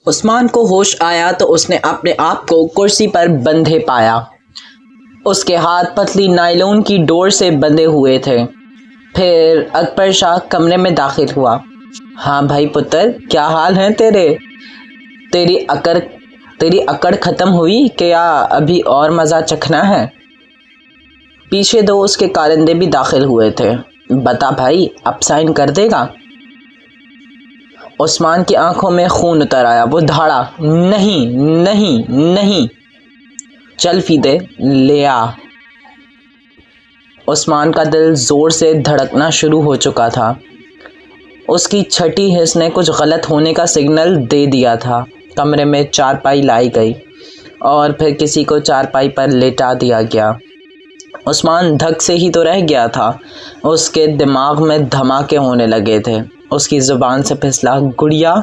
عثمان کو ہوش آیا تو اس نے اپنے آپ کو کرسی پر بندھے پایا۔ اس کے ہاتھ پتلی نائلون کی ڈور سے بندھے ہوئے تھے۔ پھر اکبر شاہ کمرے میں داخل ہوا۔ ہاں بھائی پتر، کیا حال ہیں تیرے؟ تیری اکڑ ختم ہوئی کہ یا ابھی اور مزہ چکھنا ہے؟ پیچھے دو اس کے کارندے بھی داخل ہوئے تھے۔ بتا بھائی، اب سائن کر دے گا؟ عثمان کی آنکھوں میں خون اتر آیا۔ وہ دھاڑا، نہیں نہیں نہیں، چل فیدے لے آ۔ عثمان کا دل زور سے دھڑکنا شروع ہو چکا تھا۔ اس کی چھٹی حس نے کچھ غلط ہونے کا سگنل دے دیا تھا۔ کمرے میں چارپائی لائی گئی اور پھر کسی کو چارپائی پر لیٹا دیا گیا۔ عثمان دھک سے ہی تو رہ گیا تھا۔ اس کے دماغ میں دھماکے ہونے لگے تھے۔ اس کی زبان سے پھسلا، گڑیا؟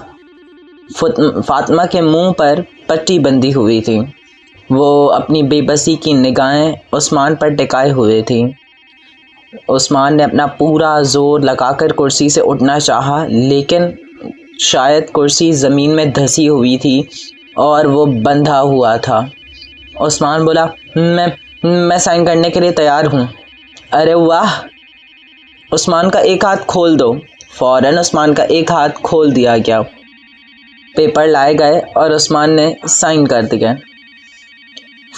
فاطمہ کے منہ پر پٹی بندھی ہوئی تھی۔ وہ اپنی بے بسی کی نگاہیں عثمان پر ٹکائے ہوئے تھی۔ عثمان نے اپنا پورا زور لگا کر کرسی سے اٹھنا چاہا، لیکن شاید کرسی زمین میں دھسی ہوئی تھی اور وہ بندھا ہوا تھا۔ عثمان بولا، میں سائن کرنے کے لیے تیار ہوں۔ ارے واہ! عثمان کا ایک ہاتھ کھول دو۔ فوراً عثمان کا ایک ہاتھ کھول دیا گیا۔ پیپر لائے گئے اور عثمان نے سائن کر دیے۔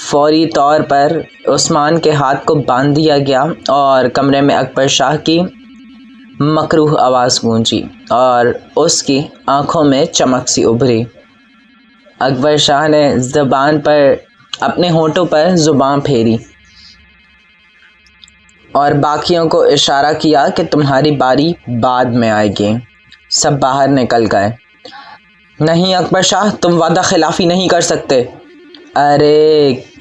فوری طور پر عثمان کے ہاتھ کو باندھ دیا گیا اور کمرے میں اکبر شاہ کی مکروہ آواز گونجی اور اس کی آنکھوں میں چمک سی ابھری۔ اکبر شاہ نے اپنے ہونٹوں پر زبان پھیری اور باقیوں کو اشارہ کیا کہ تمہاری باری بعد میں آئے گی۔ سب باہر نکل گئے۔ نہیں اکبر شاہ، تم وعدہ خلافی نہیں کر سکتے۔ ارے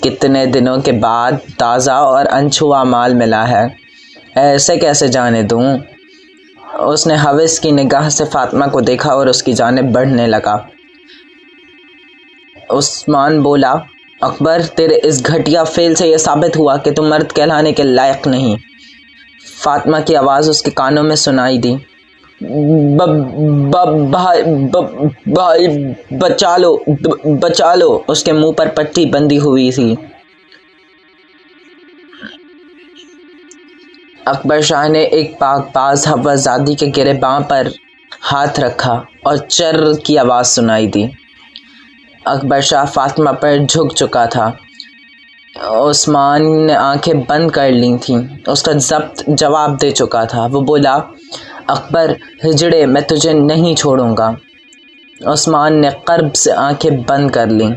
کتنے دنوں کے بعد تازہ اور انچھوا مال ملا ہے، ایسے کیسے جانے دوں؟ اس نے ہوس کی نگاہ سے فاطمہ کو دیکھا اور اس کی جانب بڑھنے لگا۔ عثمان بولا، اکبر، تیرے اس گھٹیا فعل سے یہ ثابت ہوا کہ تم مرد کہلانے کے لائق نہیں۔ فاطمہ کی آواز اس کے کانوں میں سنائی دی، بھائی بچا لو۔ اس کے منہ پر پٹی بندھی ہوئی تھی۔ اکبر شاہ نے ایک پاک باز ہوازادی کے گریباں پر ہاتھ رکھا اور چر کی آواز سنائی دی۔ اکبر شاہ فاطمہ پر جھک چکا تھا۔ عثمان نے آنکھیں بند کر لی تھیں۔ اس کا ضبط جواب دے چکا تھا۔ وہ بولا، اکبر ہجڑے، میں تجھے نہیں چھوڑوں گا۔ عثمان نے قرب سے آنکھیں بند کر لیں۔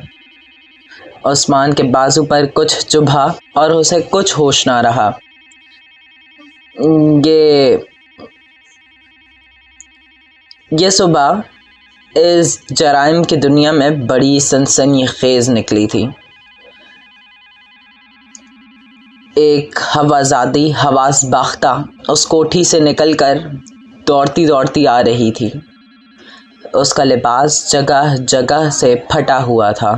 عثمان کے بازو پر کچھ چبھا اور اسے کچھ ہوش نہ رہا۔ یہ صبح اس جرائم کی دنیا میں بڑی سنسنی خیز نکلی تھی۔ ایک ہوازادی حواس باختہ اس کوٹھی سے نکل کر دوڑتی آ رہی تھی۔ اس کا لباس جگہ جگہ سے پھٹا ہوا تھا۔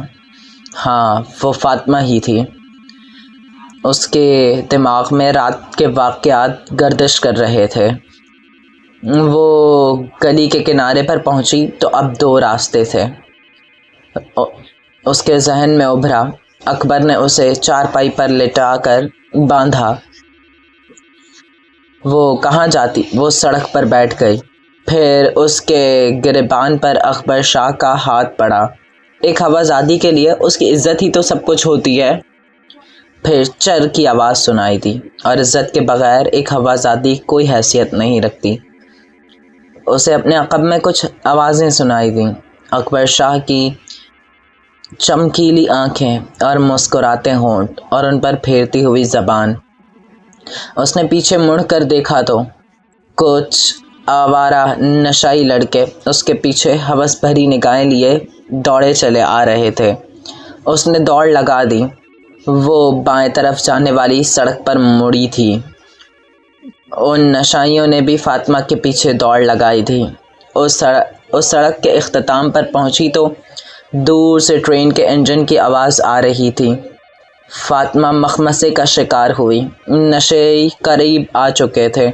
ہاں، وہ فاطمہ ہی تھی۔ اس کے دماغ میں رات کے واقعات گردش کر رہے تھے۔ وہ گلی کے کنارے پر پہنچی تو اب دو راستے تھے۔ اس کے ذہن میں ابھرا۔ اکبر نے اسے چارپائی پر لٹا کر باندھا۔ وہ کہاں جاتی؟ وہ سڑک پر بیٹھ گئی۔ پھر اس کے گریبان پر اکبر شاہ کا ہاتھ پڑا۔ ایک ہوازادی کے لیے اس کی عزت ہی تو سب کچھ ہوتی ہے۔ پھر چر کی آواز سنائی دی، اور عزت کے بغیر ایک ہوازادی کوئی حیثیت نہیں رکھتی۔ اسے اپنے عقب میں کچھ آوازیں سنائی دیں، اکبر شاہ کی چمکیلی آنکھیں اور مسکراتے ہونٹ اور ان پر پھیرتی ہوئی زبان۔ اس نے پیچھے مڑ کر دیکھا تو کچھ آوارہ نشائی لڑکے اس کے پیچھے ہوس بھری نگاہیں لیے دوڑے چلے آ رہے تھے۔ اس نے دوڑ لگا دی۔ وہ بائیں طرف جانے والی سڑک پر مڑی تھی۔ ان نشائیوں نے بھی فاطمہ کے پیچھے دوڑ لگائی تھی۔ اس سڑک کے اختتام پر پہنچی تو دور سے ٹرین کے انجن کی آواز آ رہی تھی۔ فاطمہ مخمصے کا شکار ہوئی۔ نشے قریب آ چکے تھے۔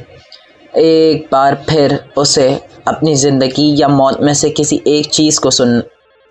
ایک بار پھر اسے اپنی زندگی یا موت میں سے کسی ایک چیز کو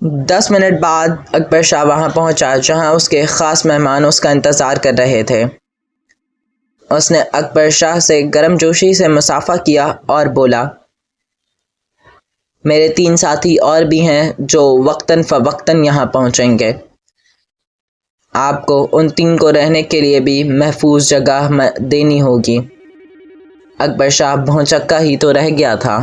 10 منٹ بعد اکبر شاہ وہاں پہنچا جہاں اس کے خاص مہمان اس کا انتظار کر رہے تھے۔ اس نے اکبر شاہ سے گرم جوشی سے مصافحہ کیا اور بولا، میرے 3 ساتھی اور بھی ہیں جو وقتاً فوقتاً یہاں پہنچیں گے۔ آپ کو ان 3 کو رہنے کے لیے بھی محفوظ جگہ دینی ہوگی۔ اکبر شاہ بھونچکا ہی تو رہ گیا تھا۔